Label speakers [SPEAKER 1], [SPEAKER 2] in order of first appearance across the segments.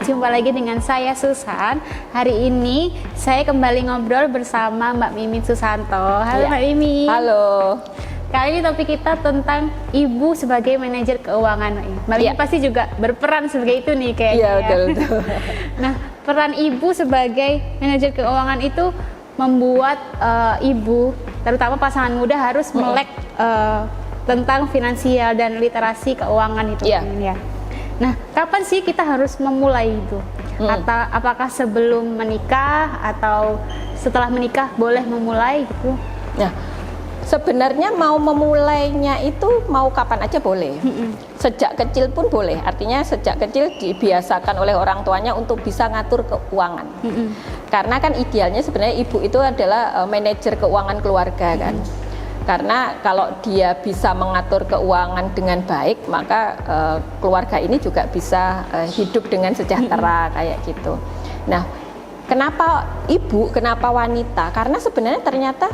[SPEAKER 1] jumpa lagi dengan saya Susan. Hari ini saya kembali ngobrol bersama Mbak Mimin Susanto. Halo Mbak Mimin.
[SPEAKER 2] Halo.
[SPEAKER 1] Kali ini topik kita tentang ibu sebagai manajer keuangan. Mbak Mimin pasti juga berperan sebagai itu nih kayaknya.
[SPEAKER 2] Iya, betul.
[SPEAKER 1] Nah, peran ibu sebagai manajer keuangan itu membuat ibu, terutama pasangan muda harus melek tentang finansial dan literasi keuangan itu. Ya. Nah, kapan sih kita harus memulai itu? Atau apakah sebelum menikah atau setelah menikah boleh memulai gitu?
[SPEAKER 2] Nah, sebenarnya mau memulainya itu mau kapan aja boleh. Sejak kecil pun boleh. Artinya sejak kecil dibiasakan oleh orang tuanya untuk bisa ngatur keuangan. Karena kan idealnya sebenarnya ibu itu adalah manajer keuangan keluarga kan. Karena kalau dia bisa mengatur keuangan dengan baik, maka keluarga ini juga bisa hidup dengan sejahtera kayak gitu. Nah, kenapa ibu, kenapa wanita? Karena sebenarnya ternyata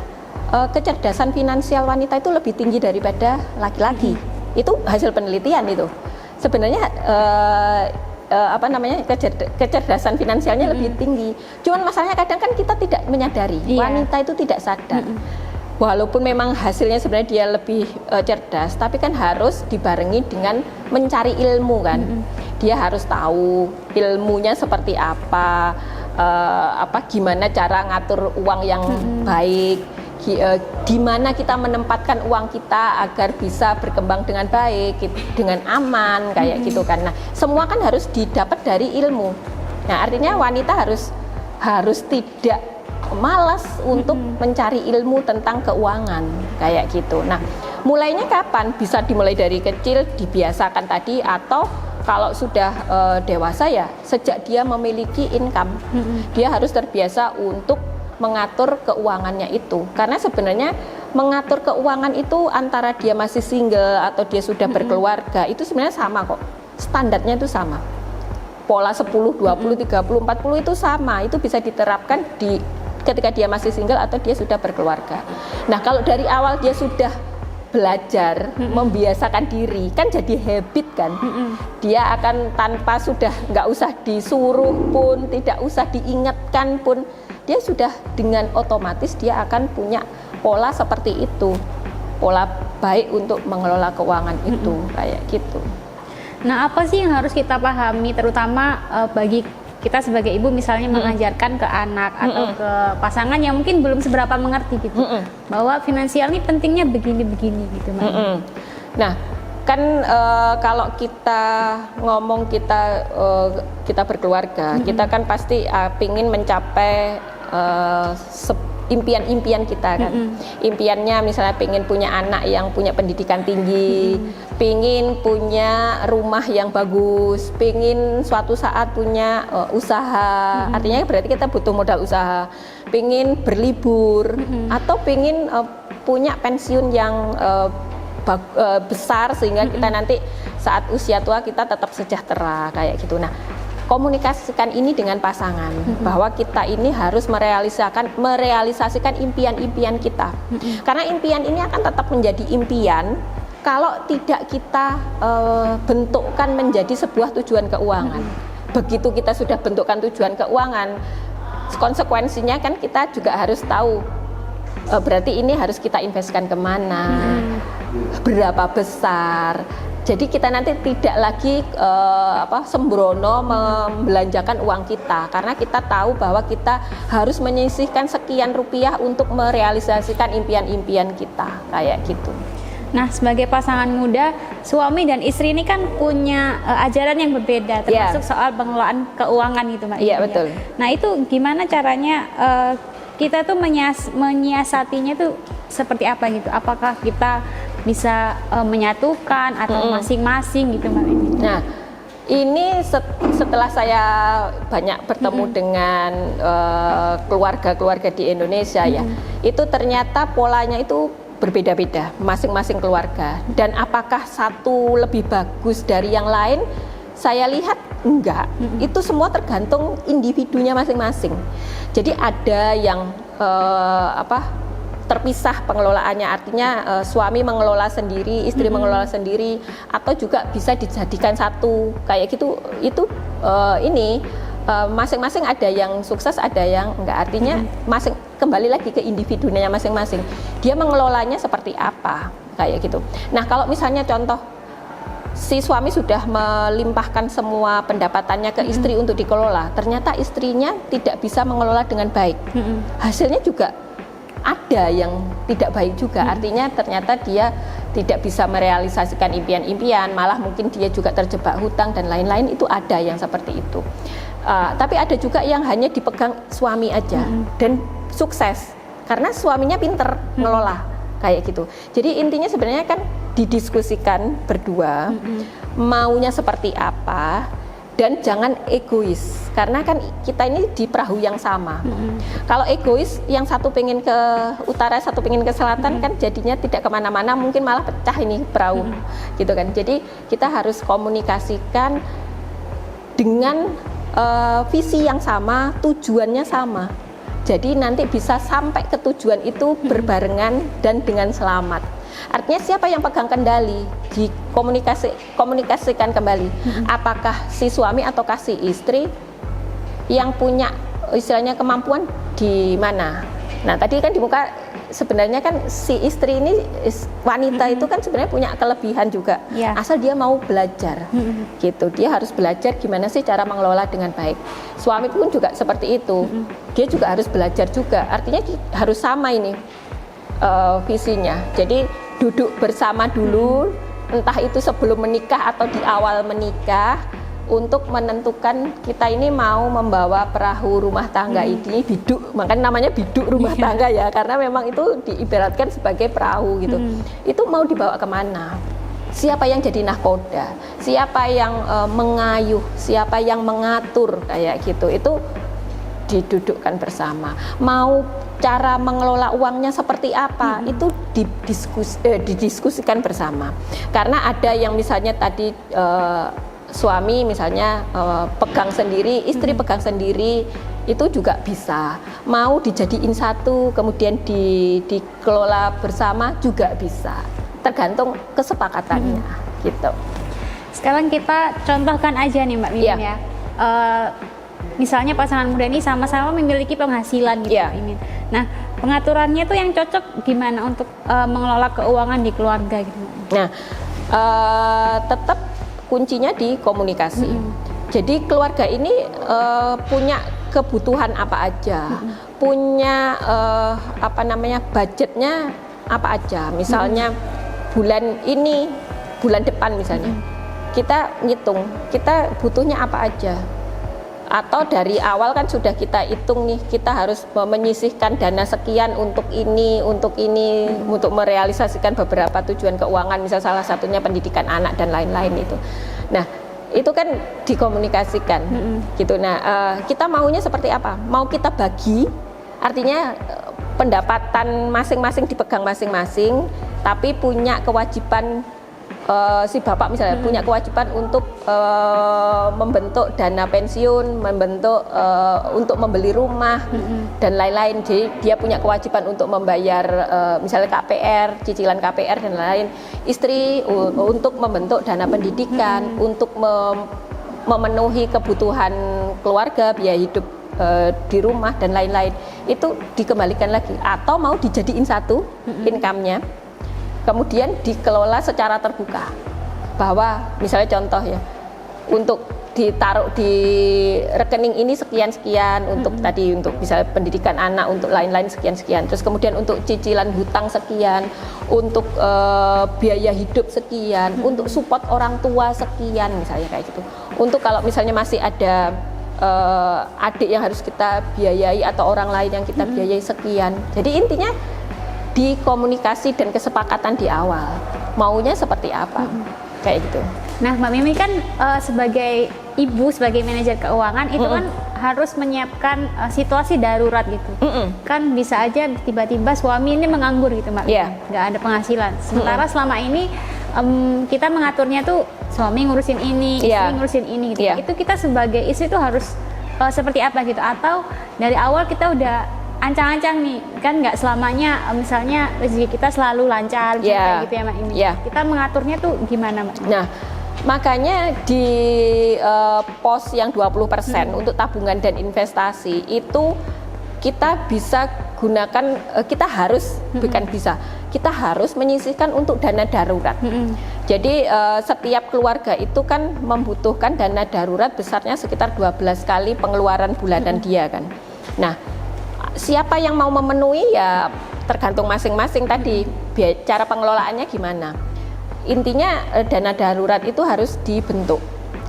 [SPEAKER 2] kecerdasan finansial wanita itu lebih tinggi daripada laki-laki. Itu hasil penelitian itu. Sebenarnya kecerdasan finansialnya lebih tinggi. Cuman masalahnya kadang kan kita tidak menyadari, wanita itu tidak sadar. Walaupun memang hasilnya sebenarnya dia lebih cerdas, tapi kan harus dibarengi dengan mencari ilmu kan. Dia harus tahu ilmunya seperti apa, gimana cara ngatur uang yang baik, di mana kita menempatkan uang kita agar bisa berkembang dengan baik, dengan aman kayak gitu kan. Nah, semua kan harus didapat dari ilmu. Nah, artinya wanita harus tidak malas untuk mencari ilmu tentang keuangan kayak gitu. Nah, mulainya kapan? Bisa dimulai dari kecil, dibiasakan tadi, atau kalau sudah dewasa ya sejak dia memiliki income, dia harus terbiasa untuk mengatur keuangannya itu. Karena sebenarnya mengatur keuangan itu antara dia masih single atau dia sudah berkeluarga itu sebenarnya sama kok. Standarnya itu sama. Pola 10, 20, 30, 40 itu sama. Itu bisa diterapkan ketika dia masih single atau dia sudah berkeluarga. Nah, kalau dari awal dia sudah belajar membiasakan diri, kan jadi habit kan. Dia akan tanpa sudah nggak usah disuruh pun, tidak usah diingatkan pun, dia sudah dengan otomatis dia akan punya pola seperti itu, pola baik untuk mengelola keuangan itu kayak gitu.
[SPEAKER 1] Nah, apa sih yang harus kita pahami, terutama bagi kita sebagai ibu misalnya mengajarkan ke anak atau ke pasangan yang mungkin belum seberapa mengerti gitu, bahwa finansial ini pentingnya begini-begini gitu, Mbak.
[SPEAKER 2] Nah, kan kalau kita ngomong kita berkeluarga, kita kan pasti pingin mencapai impian-impian kita kan. Impiannya misalnya pengen punya anak yang punya pendidikan tinggi, pengen punya rumah yang bagus, pengen suatu saat punya usaha. Artinya berarti kita butuh modal usaha. Pengen berlibur atau pengen punya pensiun yang besar sehingga kita nanti saat usia tua kita tetap sejahtera kayak gitu. Nah, komunikasikan ini dengan pasangan bahwa kita ini harus merealisasikan impian-impian kita. Karena impian ini akan tetap menjadi impian kalau tidak kita bentukkan menjadi sebuah tujuan keuangan. Begitu kita sudah bentukkan tujuan keuangan, konsekuensinya kan kita juga harus tahu berarti ini harus kita investkan kemana, berapa besar. Jadi kita nanti tidak lagi sembrono membelanjakan uang kita, karena kita tahu bahwa kita harus menyisihkan sekian rupiah untuk merealisasikan impian-impian kita kayak gitu.
[SPEAKER 1] Nah, sebagai pasangan muda, suami dan istri ini kan punya ajaran yang berbeda, termasuk soal pengelolaan keuangan gitu, Mbak.
[SPEAKER 2] Iya, betul.
[SPEAKER 1] Nah, itu gimana caranya kita tuh menyiasatinya tuh seperti apa gitu? Apakah kita bisa menyatukan atau masing-masing gitu, Mbak Mimin?
[SPEAKER 2] Nah, ini setelah saya banyak bertemu dengan keluarga-keluarga di Indonesia ya, itu ternyata polanya itu berbeda-beda masing-masing keluarga. Dan apakah satu lebih bagus dari yang lain? Saya lihat enggak. Itu semua tergantung individunya masing-masing. Jadi ada yang terpisah pengelolaannya, artinya suami mengelola sendiri, istri mengelola sendiri, atau juga bisa dijadikan satu kayak gitu. Itu masing-masing ada yang sukses, ada yang enggak. Artinya kembali lagi ke individunya masing-masing. Dia mengelolanya seperti apa kayak gitu. Nah, kalau misalnya contoh si suami sudah melimpahkan semua pendapatannya ke istri untuk dikelola, ternyata istrinya tidak bisa mengelola dengan baik. Hasilnya juga ada yang tidak baik juga, artinya ternyata dia tidak bisa merealisasikan impian-impian, malah mungkin dia juga terjebak hutang dan lain-lain. Itu ada yang seperti itu. Tapi ada juga yang hanya dipegang suami aja dan sukses karena suaminya pinter ngelola kayak gitu. Jadi intinya sebenarnya kan didiskusikan berdua maunya seperti apa. Dan jangan egois, karena kan kita ini di perahu yang sama. Kalau egois, yang satu pengen ke utara, satu pengen ke selatan, kan jadinya tidak kemana-mana, mungkin malah pecah ini perahu, gitu kan. Jadi kita harus komunikasikan dengan visi yang sama, tujuannya sama. Jadi nanti bisa sampai ke tujuan itu berbarengan dan dengan selamat. Artinya siapa yang pegang kendali, dikomunikasikan kembali. Apakah si suami ataukah si istri yang punya istilahnya kemampuan di mana? Nah, tadi kan di muka sebenarnya kan si istri ini wanita itu kan sebenarnya punya kelebihan juga. Asal dia mau belajar. Gitu. Dia harus belajar gimana sih cara mengelola dengan baik. Suami pun juga seperti itu. Dia juga harus belajar juga. Artinya harus sama ini visinya. Jadi duduk bersama dulu, entah itu sebelum menikah atau di awal menikah, untuk menentukan kita ini mau membawa perahu rumah tangga ini biduk, makanya namanya biduk rumah tangga ya, karena memang itu diibaratkan sebagai perahu gitu. Itu mau dibawa kemana? Siapa yang jadi nahkoda? Siapa yang mengayuh? Siapa yang mengatur kayak gitu? Itu didudukkan bersama. Mau cara mengelola uangnya seperti apa, itu didiskusikan bersama. Karena ada yang misalnya tadi suami misalnya pegang sendiri, istri pegang sendiri, itu juga bisa. Mau dijadiin satu, kemudian dikelola bersama juga bisa. Tergantung kesepakatannya, gitu.
[SPEAKER 1] Sekarang kita contohkan aja nih Mbak Mimin ya. Misalnya pasangan muda ini sama-sama memiliki penghasilan gitu, Mbak Mimin. Nah, pengaturannya tuh yang cocok gimana untuk mengelola keuangan di keluarga gitu?
[SPEAKER 2] Nah, tetap kuncinya di komunikasi. Jadi keluarga ini punya kebutuhan apa aja, punya budgetnya apa aja. Misalnya bulan ini, bulan depan misalnya, kita ngitung kita butuhnya apa aja. Atau dari awal kan sudah kita hitung nih, kita harus menyisihkan dana sekian untuk ini, untuk merealisasikan beberapa tujuan keuangan, misal salah satunya pendidikan anak dan lain-lain itu. Nah, itu kan dikomunikasikan gitu. Nah, kita maunya seperti apa? Mau kita bagi, artinya pendapatan masing-masing dipegang masing-masing, tapi punya kewajiban. Si bapak misalnya punya kewajiban untuk membentuk dana pensiun, membentuk untuk membeli rumah dan lain-lain. Jadi dia punya kewajiban untuk membayar misalnya KPR, cicilan KPR dan lain-lain. Istri untuk membentuk dana pendidikan, untuk memenuhi kebutuhan keluarga, biaya hidup di rumah dan lain-lain. Itu dikembalikan lagi atau mau dijadiin satu income-nya. Kemudian dikelola secara terbuka, bahwa misalnya contoh ya, untuk ditaruh di rekening ini sekian-sekian, untuk tadi untuk misalnya pendidikan anak, untuk lain-lain sekian-sekian, terus kemudian untuk cicilan hutang sekian, untuk biaya hidup sekian, untuk support orang tua sekian misalnya kayak gitu. Untuk kalau misalnya masih ada adik yang harus kita biayai atau orang lain yang kita biayai sekian. Jadi intinya di komunikasi dan kesepakatan di awal maunya seperti apa kayak gitu.
[SPEAKER 1] Nah, Mbak Mimi kan sebagai ibu, sebagai manajer keuangan itu kan harus menyiapkan situasi darurat gitu. Kan bisa aja tiba-tiba suami ini menganggur gitu Mbak, nggak ada penghasilan. Sementara selama ini kita mengaturnya tuh suami ngurusin ini, istri ngurusin ini gitu. Itu kita sebagai istri tuh harus seperti apa gitu? Atau dari awal kita udah ancang-ancang nih, kan nggak selamanya misalnya rezeki kita selalu lancar kayak gitu ya Mbak Imi. Kita mengaturnya tuh gimana Mbak?
[SPEAKER 2] Nah, makanya di pos yang 20% untuk tabungan dan investasi itu kita bisa gunakan, kita harus bukan bisa, kita harus menyisihkan untuk dana darurat. Jadi setiap keluarga itu kan membutuhkan dana darurat besarnya sekitar 12 kali pengeluaran bulanan dia kan. Nah, siapa yang mau memenuhi ya tergantung masing-masing tadi cara pengelolaannya gimana. Intinya dana darurat itu harus dibentuk.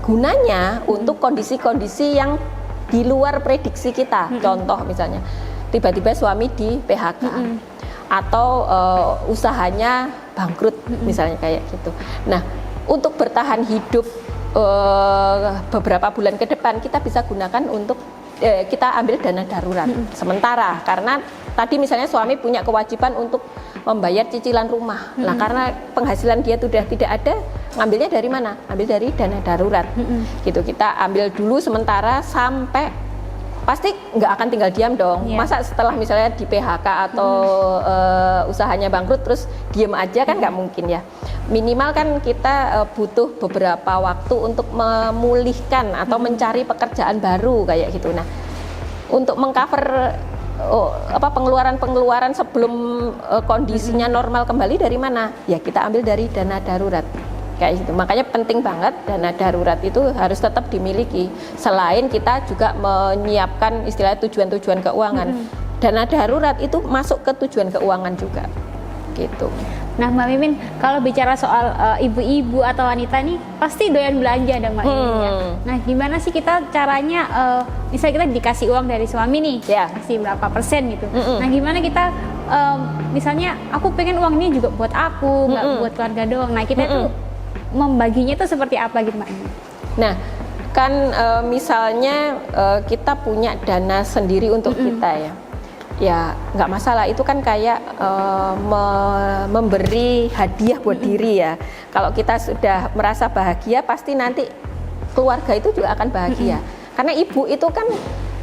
[SPEAKER 2] Gunanya untuk kondisi-kondisi yang di luar prediksi kita. Contoh misalnya tiba-tiba suami di PHK atau usahanya bangkrut misalnya kayak gitu. Nah, untuk bertahan hidup beberapa bulan ke depan kita bisa gunakan untuk kita ambil dana darurat sementara, karena tadi misalnya suami punya kewajiban untuk membayar cicilan rumah. Nah, karena penghasilan dia sudah tidak ada, ngambilnya dari mana? Ambil dari dana darurat. Gitu, kita ambil dulu sementara sampai pasti nggak akan tinggal diam dong. Masa setelah misalnya di PHK atau usahanya bangkrut terus diem aja kan nggak mungkin ya. Minimal kan kita butuh beberapa waktu untuk memulihkan atau mencari pekerjaan baru kayak gitu. Nah, untuk mengcover pengeluaran sebelum kondisinya normal kembali dari mana? Ya kita ambil dari dana darurat. Kayak gitu. Makanya penting banget dana darurat itu harus tetap dimiliki. Selain kita juga menyiapkan istilah tujuan-tujuan keuangan. Dana darurat itu masuk ke tujuan keuangan juga. Gitu.
[SPEAKER 1] Nah Mbak Mimin, kalau bicara soal ibu-ibu atau wanita nih pasti doyan belanja dong Mbak Mimin ya. Nah gimana sih kita caranya, misalnya kita dikasih uang dari suami nih, kasih berapa persen gitu. Nah gimana kita, misalnya aku pengen uang ini juga buat aku, nggak buat keluarga doang. Nah kita tuh membaginya tuh seperti apa gitu Mbak Mimin?
[SPEAKER 2] Nah kan misalnya kita punya dana sendiri untuk kita ya nggak masalah, itu kan kayak memberi hadiah buat diri ya. Kalau kita sudah merasa bahagia pasti nanti keluarga itu juga akan bahagia. Karena ibu itu kan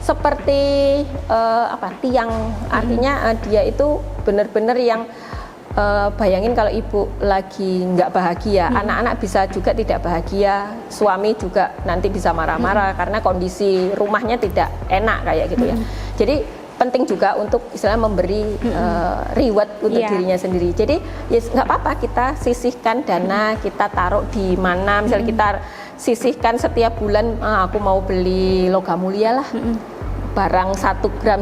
[SPEAKER 2] seperti tiang, artinya dia itu benar-benar yang bayangin kalau ibu lagi nggak bahagia, anak-anak bisa juga tidak bahagia, suami juga nanti bisa marah-marah karena kondisi rumahnya tidak enak kayak gitu ya. Jadi penting juga untuk istilah memberi reward untuk dirinya sendiri. Jadi ya nggak apa-apa kita sisihkan dana, kita taruh di mana, misalnya kita sisihkan setiap bulan, aku mau beli logam mulia lah, barang 1 gram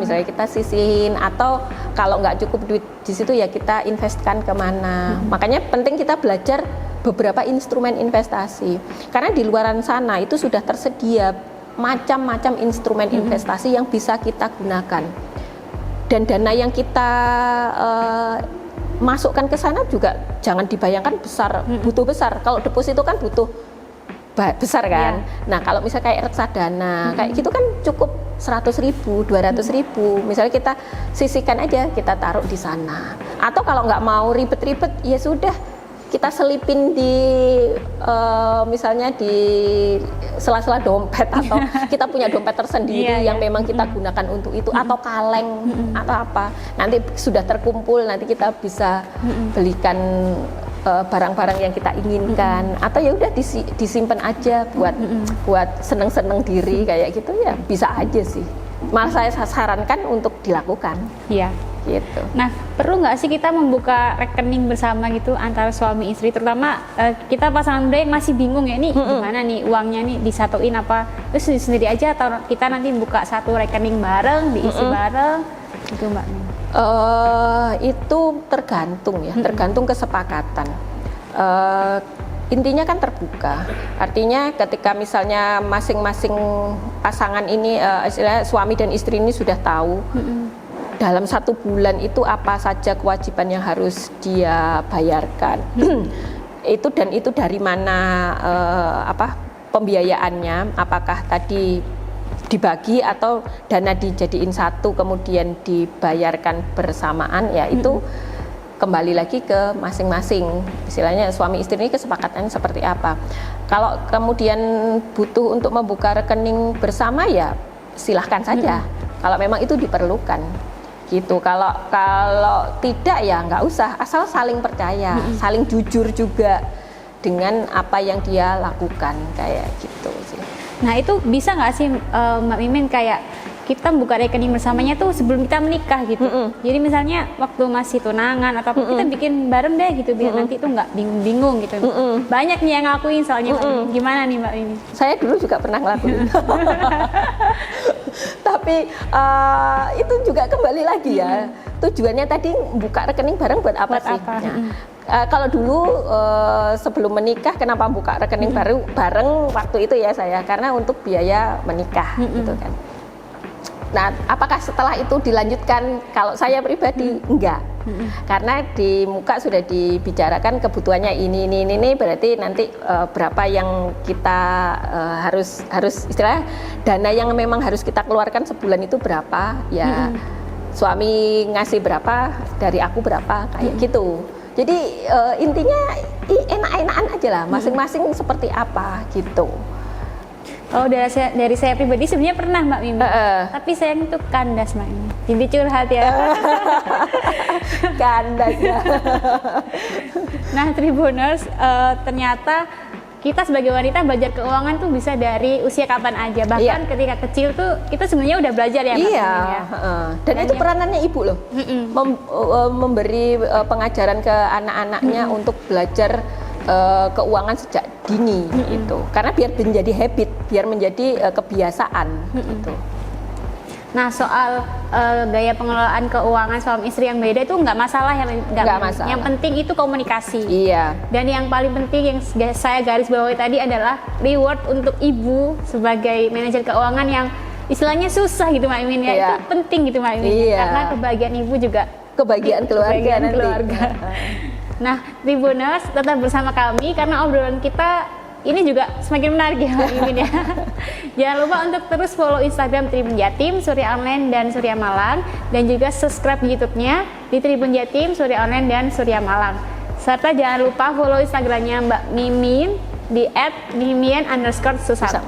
[SPEAKER 2] misalnya kita sisihin, atau kalau nggak cukup duit di situ ya kita investkan kemana. Makanya penting kita belajar beberapa instrumen investasi, karena di luaran sana itu sudah tersedia macam-macam instrumen investasi yang bisa kita gunakan, dan dana yang kita masukkan ke sana juga jangan dibayangkan besar, butuh besar. Kalau deposito kan butuh besar kan. Nah kalau misalnya kayak reksadana kayak gitu kan cukup 100.000, 200.000, misalnya kita sisihkan aja, kita taruh di sana. Atau kalau nggak mau ribet-ribet ya sudah, kita selipin di misalnya di sela-sela dompet, atau kita punya dompet tersendiri yang memang kita gunakan untuk itu, atau kaleng atau apa. Nanti sudah terkumpul, nanti kita bisa belikan barang-barang yang kita inginkan, atau ya udah disimpan aja buat seneng-seneng diri kayak gitu ya, bisa aja sih. Malah saya sarankan untuk dilakukan.
[SPEAKER 1] Iya.
[SPEAKER 2] Gitu.
[SPEAKER 1] Nah, perlu nggak sih kita membuka rekening bersama gitu antara suami istri, terutama kita pasangan muda yang masih bingung ya, nih gimana nih uangnya nih disatuin apa terus sendiri aja, atau kita nanti buka satu rekening bareng, diisi bareng gitu Mbak?
[SPEAKER 2] Itu tergantung ya, tergantung kesepakatan. Intinya kan terbuka, artinya ketika misalnya masing-masing pasangan ini, istilahnya suami dan istri ini sudah tahu dalam 1 bulan itu apa saja kewajiban yang harus dia bayarkan, itu dari mana pembiayaannya, apakah tadi dibagi atau dana dijadiin satu kemudian dibayarkan bersamaan, ya itu kembali lagi ke masing-masing, istilahnya suami istri ini kesepakatannya seperti apa. Kalau kemudian butuh untuk membuka rekening bersama ya silahkan saja. kalau memang itu diperlukan gitu. Kalau tidak ya nggak usah, asal saling percaya, saling jujur juga dengan apa yang dia lakukan kayak gitu sih.
[SPEAKER 1] Nah itu bisa nggak sih Mbak Mimin kayak kita buka rekening bersamanya tuh sebelum kita menikah gitu. Jadi misalnya waktu masih tunangan atau kita bikin bareng deh gitu biar nanti tuh nggak bingung-bingung gitu. Banyak nih yang ngelakuin soalnya Mbak Mimin. Gimana nih Mbak Mimin?
[SPEAKER 2] Saya dulu juga pernah ngelakuin. Tapi itu juga kembali lagi ya. Tujuannya tadi buka rekening bareng buat apa sih?
[SPEAKER 1] Apa?
[SPEAKER 2] Nah, kalau dulu sebelum menikah kenapa buka rekening baru bareng waktu itu ya saya karena untuk biaya menikah gitu kan. Nah, apakah setelah itu dilanjutkan? Kalau saya pribadi enggak. Karena di muka sudah dibicarakan kebutuhannya ini berarti nanti berapa yang kita harus istilah dana yang memang harus kita keluarkan sebulan itu berapa ya. Suami ngasih berapa, dari aku berapa kayak gitu. Jadi intinya enak-enakan aja lah, masing-masing seperti apa gitu.
[SPEAKER 1] Oh dari saya pribadi sebenarnya pernah Mbak Mimi, tapi sayang itu kandas Mbak Mimi. Jadi curhat ya.
[SPEAKER 2] Kandas ya.
[SPEAKER 1] Nah Tribuners, ternyata kita sebagai wanita belajar keuangan tuh bisa dari usia kapan aja. Bahkan ketika kecil tuh kita sebenarnya udah belajar ya Mbak Mimi ya.
[SPEAKER 2] Dan itu peranannya ibu loh, memberi pengajaran ke anak-anaknya untuk belajar keuangan sejak dini gitu, karena biar menjadi habit, biar menjadi kebiasaan gitu.
[SPEAKER 1] Nah soal gaya pengelolaan keuangan suami istri yang beda itu nggak masalah ya, nggak masalah. Yang penting itu komunikasi. Iya. Dan yang paling penting yang saya garis bawahi tadi adalah reward untuk ibu sebagai manajer keuangan yang istilahnya susah gitu Mbak Imin ya. Itu penting gitu Mbak Imin, karena kebahagiaan ibu juga
[SPEAKER 2] kebahagiaan keluarga.
[SPEAKER 1] Nah, Tribuners tetap bersama kami karena obrolan kita ini juga semakin menarik ya Mbak Mimin ya. Jangan lupa untuk terus follow Instagram Tribun Jatim, Surya Online dan Surya Malang, dan juga subscribe YouTube-nya di Tribun Jatim, Surya Online dan Surya Malang. Serta jangan lupa follow Instagramnya Mbak Mimin di @mimin_susanto.